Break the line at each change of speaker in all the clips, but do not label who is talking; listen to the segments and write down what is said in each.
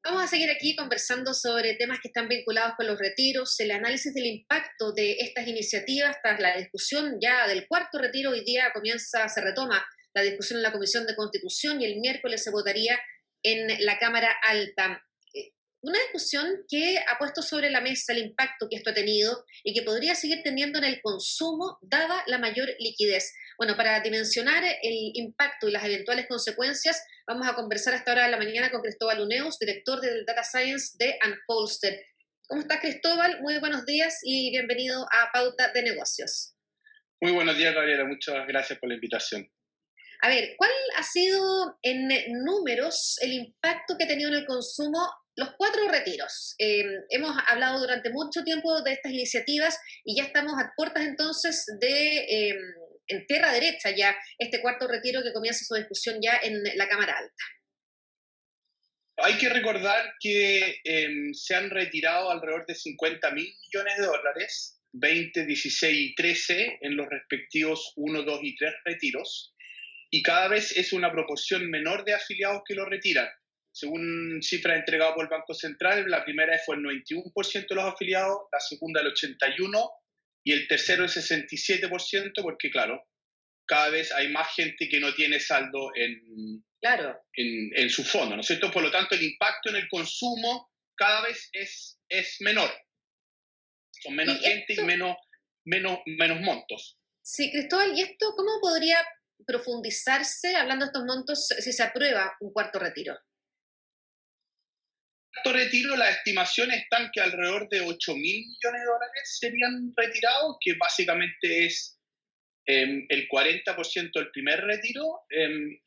Vamos a seguir aquí conversando sobre temas que están vinculados con los retiros, el análisis del impacto de estas iniciativas tras la discusión ya del cuarto retiro. Hoy día se retoma la discusión en la Comisión de Constitución y el miércoles se votaría en la Cámara Alta. Una discusión que ha puesto sobre la mesa el impacto que esto ha tenido y que podría seguir teniendo en el consumo dada la mayor liquidez. Bueno, para dimensionar el impacto y las eventuales consecuencias, vamos a conversar a esta hora de la mañana con Cristóbal Uneus, director del Data Science de Unfolded. ¿Cómo estás, Cristóbal? Muy buenos días y bienvenido a Pauta de Negocios.
Muy buenos días, Gabriela. Muchas gracias por la invitación.
A ver, ¿cuál ha sido en números el impacto que ha tenido en el consumo los cuatro retiros? Hemos hablado durante mucho tiempo de estas iniciativas y ya estamos a puertas entonces de, en tierra derecha ya, este cuarto retiro que comienza su discusión ya en la Cámara Alta.
Hay que recordar que se han retirado alrededor de 50.000 millones de dólares, 20, 16 y 13 en los respectivos 1, 2 y 3 retiros, y cada vez es una proporción menor de afiliados que lo retiran. Según cifras entregadas por el Banco Central, la primera fue el 91% de los afiliados, la segunda el 81% y el tercero el 67%, porque claro, cada vez hay más gente que no tiene saldo en su fondo, ¿no es cierto? Por lo tanto, el impacto en el consumo cada vez es menor. Son menos gente y menos montos.
Sí, Cristóbal, ¿y esto cómo podría profundizarse, hablando de estos montos, si se aprueba un cuarto retiro?
Cuarto retiro, las estimaciones están que alrededor de 8.000 millones de dólares serían retirados, que básicamente es el 40% del primer retiro,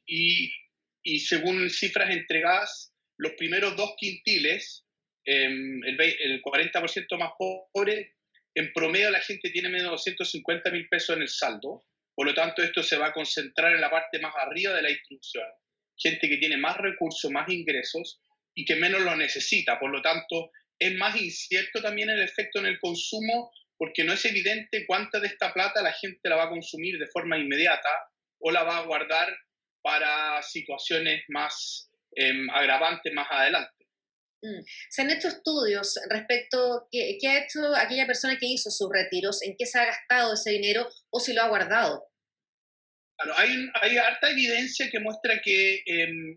y según cifras entregadas, los primeros dos quintiles, el 40% más pobre, en promedio la gente tiene menos de 250.000 pesos en el saldo. Por lo tanto, esto se va a concentrar en la parte más arriba de la distribución. Gente que tiene más recursos, más ingresos y que menos lo necesita. Por lo tanto, es más incierto también el efecto en el consumo, porque no es evidente cuánta de esta plata la gente la va a consumir de forma inmediata o la va a guardar para situaciones más agravantes más adelante.
Se han hecho estudios respecto a qué ha hecho aquella persona que hizo sus retiros, en qué se ha gastado ese dinero o si lo ha guardado.
Claro, hay harta evidencia que muestra que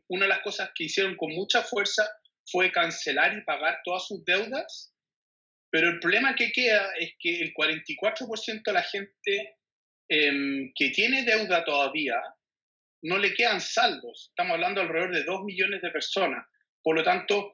una de las cosas que hicieron con mucha fuerza fue cancelar y pagar todas sus deudas, pero el problema que queda es que el 44% de la gente que tiene deuda todavía no le quedan saldos. Estamos hablando alrededor de 2 millones de personas. Por lo tanto,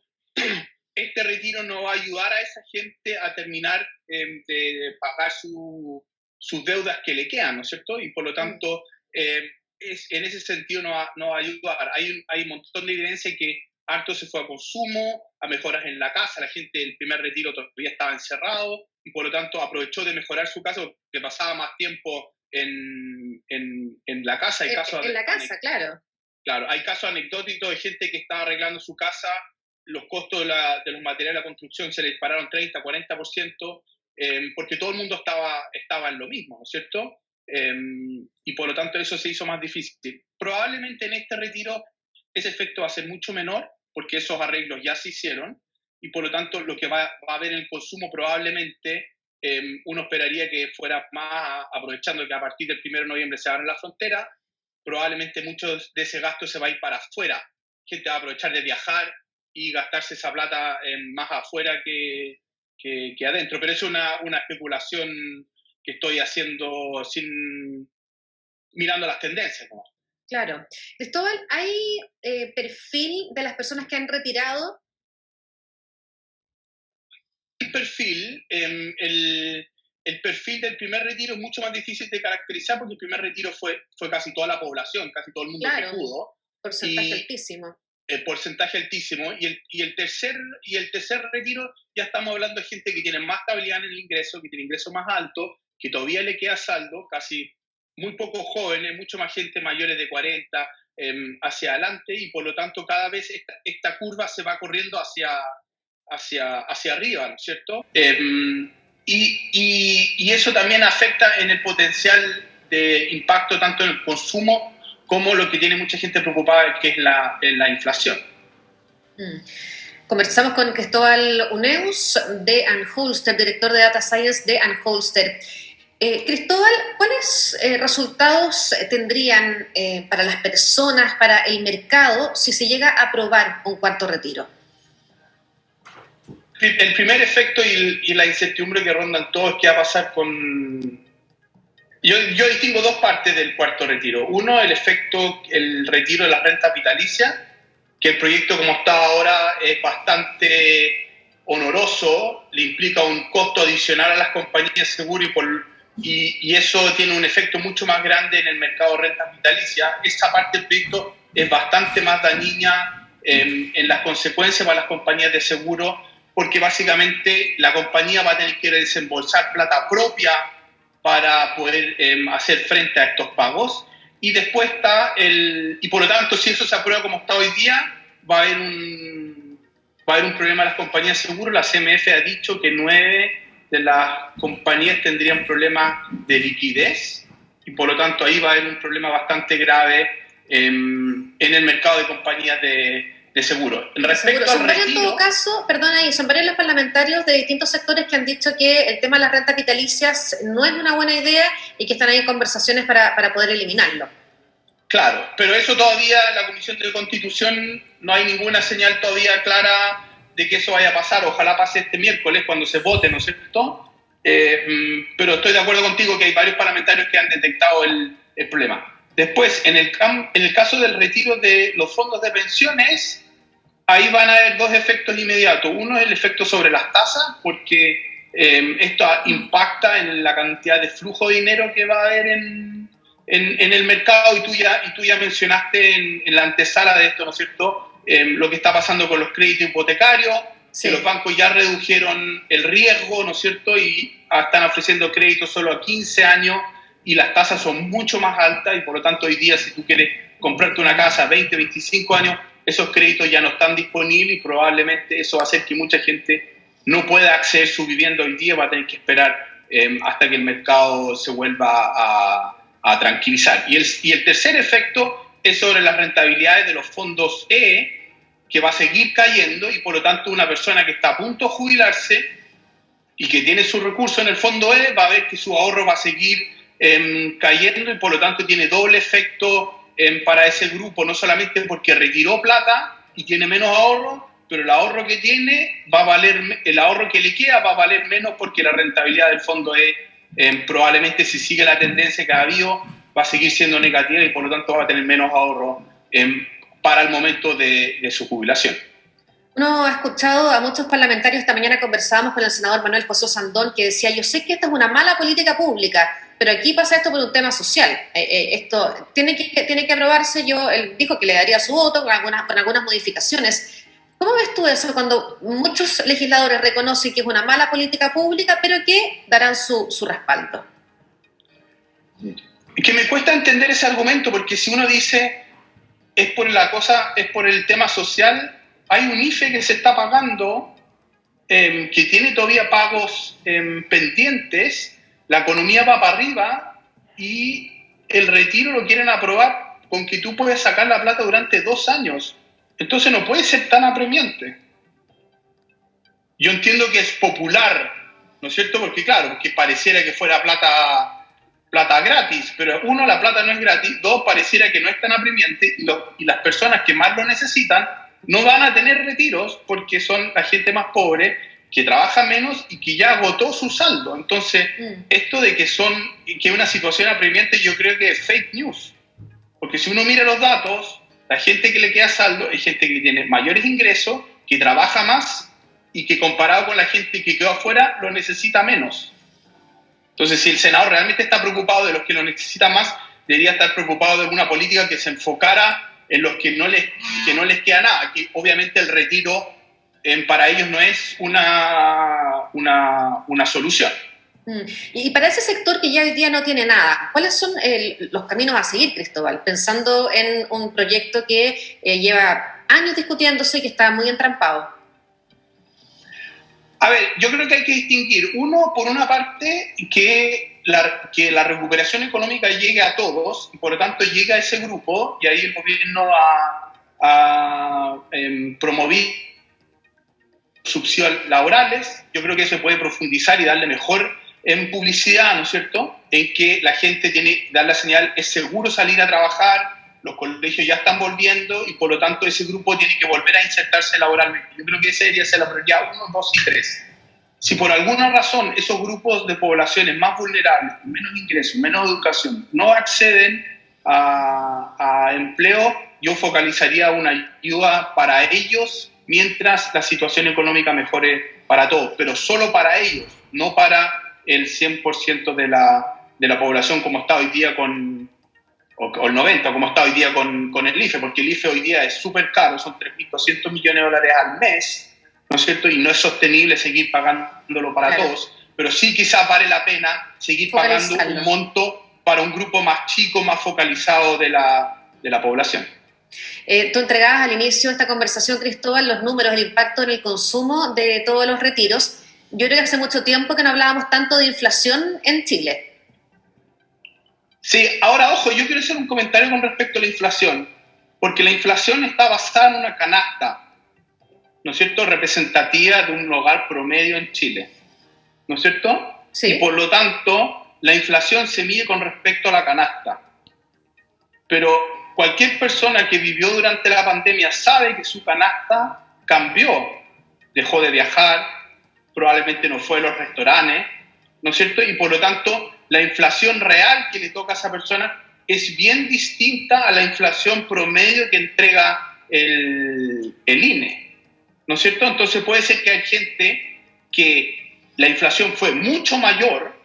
este retiro no va a ayudar a esa gente a terminar de pagar sus deudas que le quedan, ¿no es cierto? Y por lo tanto, en ese sentido no va a ayudar. Hay un montón de evidencia que harto se fue a consumo, a mejoras en la casa. La gente del primer retiro todavía estaba encerrado y por lo tanto aprovechó de mejorar su casa, que pasaba más tiempo en la casa.
En la casa, claro.
Claro, hay casos anecdóticos de gente que estaba arreglando su casa, los costos de los materiales de la construcción se le dispararon 30, 40%, porque todo el mundo estaba en lo mismo, ¿no es cierto? Y por lo tanto eso se hizo más difícil. Probablemente en este retiro ese efecto va a ser mucho menor, porque esos arreglos ya se hicieron, y por lo tanto lo que va a haber en el consumo probablemente uno esperaría que fuera más, aprovechando que a partir del 1 de noviembre se abren la frontera, probablemente mucho de ese gasto se va a ir para afuera. Gente va a aprovechar de viajar y gastarse esa plata más afuera que adentro. Pero es una especulación que estoy haciendo mirando las tendencias, ¿no?
Claro. Cristóbal, ¿hay perfil de las personas que han retirado?
El perfil del primer retiro es mucho más difícil de caracterizar porque el primer retiro fue casi toda la población, casi todo el mundo que pudo.
Porcentaje altísimo.
El porcentaje altísimo. Y el tercer retiro ya estamos hablando de gente que tiene más estabilidad en el ingreso, que tiene ingresos más altos, que todavía le queda saldo, casi muy pocos jóvenes, mucho más gente mayores de 40 hacia adelante, y por lo tanto cada vez esta curva se va corriendo hacia arriba, ¿no es cierto? Y eso también afecta en el potencial de impacto tanto en el consumo como lo que tiene mucha gente preocupada, que es la inflación.
Conversamos con Cristóbal Uneus de Anholster, director de Data Science de Anholster. Cristóbal, ¿cuáles resultados tendrían para las personas, para el mercado, si se llega a aprobar un cuarto retiro?
El primer efecto y la incertidumbre que rondan todos es qué va a pasar con... Yo distingo dos partes del cuarto retiro. Uno, el retiro de la renta vitalicia, que el proyecto como está ahora es bastante onoroso, le implica un costo adicional a las compañías de seguro y eso tiene un efecto mucho más grande en el mercado de renta vitalicia. Esa parte del proyecto es bastante más dañina en las consecuencias para las compañías de seguro, porque básicamente la compañía va a tener que desembolsar plata propia para poder hacer frente a estos pagos. Y después está y por lo tanto, si eso se aprueba como está hoy día, va a haber un problema de las compañías de seguro. La CMF ha dicho que 9 de las compañías tendrían problemas de liquidez y por lo tanto ahí va a haber un problema bastante grave en el mercado de compañías de seguro. Respecto al retiro, en todo
caso, perdona, y son varios los parlamentarios de distintos sectores que han dicho que el tema de las rentas vitalicias no es una buena idea y que están ahí en conversaciones para poder eliminarlo.
Claro, pero eso todavía, la Comisión de Constitución, no hay ninguna señal todavía clara de que eso vaya a pasar. Ojalá pase este miércoles cuando se vote, ¿no es cierto? Pero estoy de acuerdo contigo que hay varios parlamentarios que han detectado el problema. Después, en el caso del retiro de los fondos de pensiones, ahí van a haber dos efectos inmediatos. Uno es el efecto sobre las tasas, porque esto impacta en la cantidad de flujo de dinero que va a haber en el mercado, y tú ya mencionaste en la antesala de esto, ¿no es cierto?, lo que está pasando con los créditos hipotecarios, sí, que los bancos ya redujeron el riesgo, ¿no es cierto?, y están ofreciendo créditos solo a 15 años, y las tasas son mucho más altas, y por lo tanto hoy día si tú quieres comprarte una casa a 20, 25 años, esos créditos ya no están disponibles y probablemente eso va a hacer que mucha gente no pueda acceder a su vivienda hoy día, va a tener que esperar hasta que el mercado se vuelva a tranquilizar. Y el tercer efecto es sobre las rentabilidades de los fondos E, que va a seguir cayendo y por lo tanto una persona que está a punto de jubilarse y que tiene su recurso en el fondo E va a ver que su ahorro va a seguir cayendo y por lo tanto tiene doble efecto para ese grupo, no solamente porque retiró plata y tiene menos ahorro, pero el ahorro que tiene el ahorro que le queda va a valer menos porque la rentabilidad del fondo E probablemente, si sigue la tendencia que ha habido, va a seguir siendo negativa y por lo tanto va a tener menos ahorro para el momento de su jubilación.
Uno ha escuchado a muchos parlamentarios, esta mañana conversábamos con el senador Manuel José Sandón, que decía, yo sé que esta es una mala política pública, pero aquí pasa esto por un tema social. Esto tiene que aprobarse. Él dijo que le daría su voto con algunas modificaciones. ¿Cómo ves tú eso cuando muchos legisladores reconocen que es una mala política pública, pero que darán su respaldo?
Que me cuesta entender ese argumento, porque si uno dice es por el tema social, hay un IFE que se está pagando, que tiene todavía pagos pendientes, la economía va para arriba y el retiro lo quieren aprobar con que tú puedes sacar la plata durante 2 años. Entonces no puede ser tan apremiante. Yo entiendo que es popular, ¿no es cierto? Porque claro, porque pareciera que fuera plata gratis, pero uno, la plata no es gratis, 2, pareciera que no es tan apremiante y las personas que más lo necesitan no van a tener retiros porque son la gente más pobre, que trabaja menos y que ya agotó su saldo. Entonces, esto de que es una situación apremiante, yo creo que es fake news. Porque si uno mira los datos, la gente que le queda saldo es gente que tiene mayores ingresos, que trabaja más y que comparado con la gente que quedó afuera, lo necesita menos. Entonces, si el Senado realmente está preocupado de los que lo necesitan más, debería estar preocupado de una política que se enfocara en los que no les queda nada. Que obviamente el retiro para ellos no es una solución.
Y para ese sector que ya hoy día no tiene nada, ¿cuáles son los caminos a seguir, Cristóbal? Pensando en un proyecto que lleva años discutiéndose y que está muy entrampado.
A ver, yo creo que hay que distinguir, uno, por una parte, que la recuperación económica llegue a todos, y por lo tanto llegue a ese grupo, y ahí el gobierno ha promovido subsidios laborales. Yo creo que eso se puede profundizar y darle mejor en publicidad, ¿no es cierto?, en que la gente tiene que dar la señal, es seguro salir a trabajar, los colegios ya están volviendo y por lo tanto ese grupo tiene que volver a insertarse laboralmente. Yo creo que esa debería ser la prioridad 1, 2 y 3. Si por alguna razón esos grupos de poblaciones más vulnerables, con menos ingresos, menos educación, no acceden a empleo, yo focalizaría una ayuda para ellos mientras la situación económica mejore para todos, pero solo para ellos, no para el 100% de la población como está hoy día o el 90% como está hoy día con el IFE, porque el IFE hoy día es súper caro, son 3.200 millones de dólares al mes, ¿no es cierto? Y no es sostenible seguir pagándolo para todos, pero sí quizás vale la pena seguir pagando un monto para un grupo más chico, más focalizado de la población.
Tú entregabas al inicio de esta conversación, Cristóbal, los números, el impacto en el consumo de todos los retiros. Yo creo que hace mucho tiempo que no hablábamos tanto de inflación en Chile.
Sí, ahora, ojo, yo quiero hacer un comentario con respecto a la inflación, porque la inflación está basada en una canasta, ¿no es cierto?, representativa de un hogar promedio en Chile, ¿no es cierto?
Sí.
Y por lo tanto, la inflación se mide con respecto a la canasta. Pero cualquier persona que vivió durante la pandemia sabe que su canasta cambió, dejó de viajar, probablemente no fue a los restaurantes, ¿no es cierto? Y por lo tanto, la inflación real que le toca a esa persona es bien distinta a la inflación promedio que entrega el INE, ¿no es cierto? Entonces puede ser que hay gente que la inflación fue mucho mayor,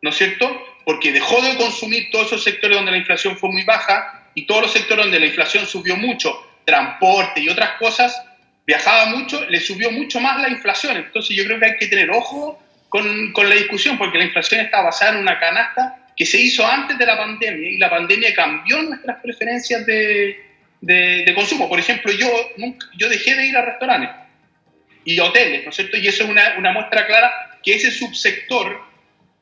¿no es cierto?, porque dejó de consumir todos esos sectores donde la inflación fue muy baja y todos los sectores donde la inflación subió mucho, transporte y otras cosas, viajaba mucho, le subió mucho más la inflación. Entonces yo creo que hay que tener ojo con la discusión, porque la inflación está basada en una canasta que se hizo antes de la pandemia y la pandemia cambió nuestras preferencias de consumo. Por ejemplo, yo dejé de ir a restaurantes y a hoteles, ¿no es cierto? Y eso es una muestra clara que ese subsector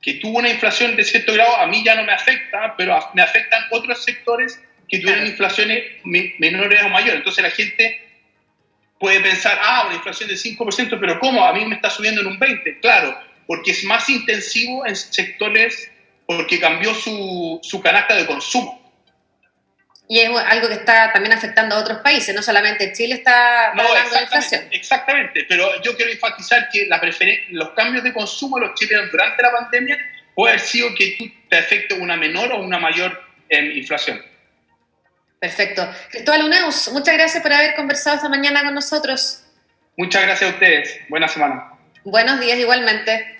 que tuvo una inflación de cierto grado, a mí ya no me afecta, pero me afectan otros sectores que tuvieron inflaciones menores o mayores. Entonces la gente puede pensar, una inflación de 5%, pero ¿cómo? A mí me está subiendo en un 20%. Claro, porque es más intensivo en sectores, porque cambió su canasta de consumo.
Y es algo que está también afectando a otros países, no solamente Chile está hablando de inflación.
Exactamente, pero yo quiero enfatizar que los cambios de consumo de los chilenos durante la pandemia puede haber sido que te afecte una menor o una mayor inflación.
Perfecto. Cristóbal Uneus, muchas gracias por haber conversado esta mañana con nosotros.
Muchas gracias a ustedes. Buena semana.
Buenos días igualmente.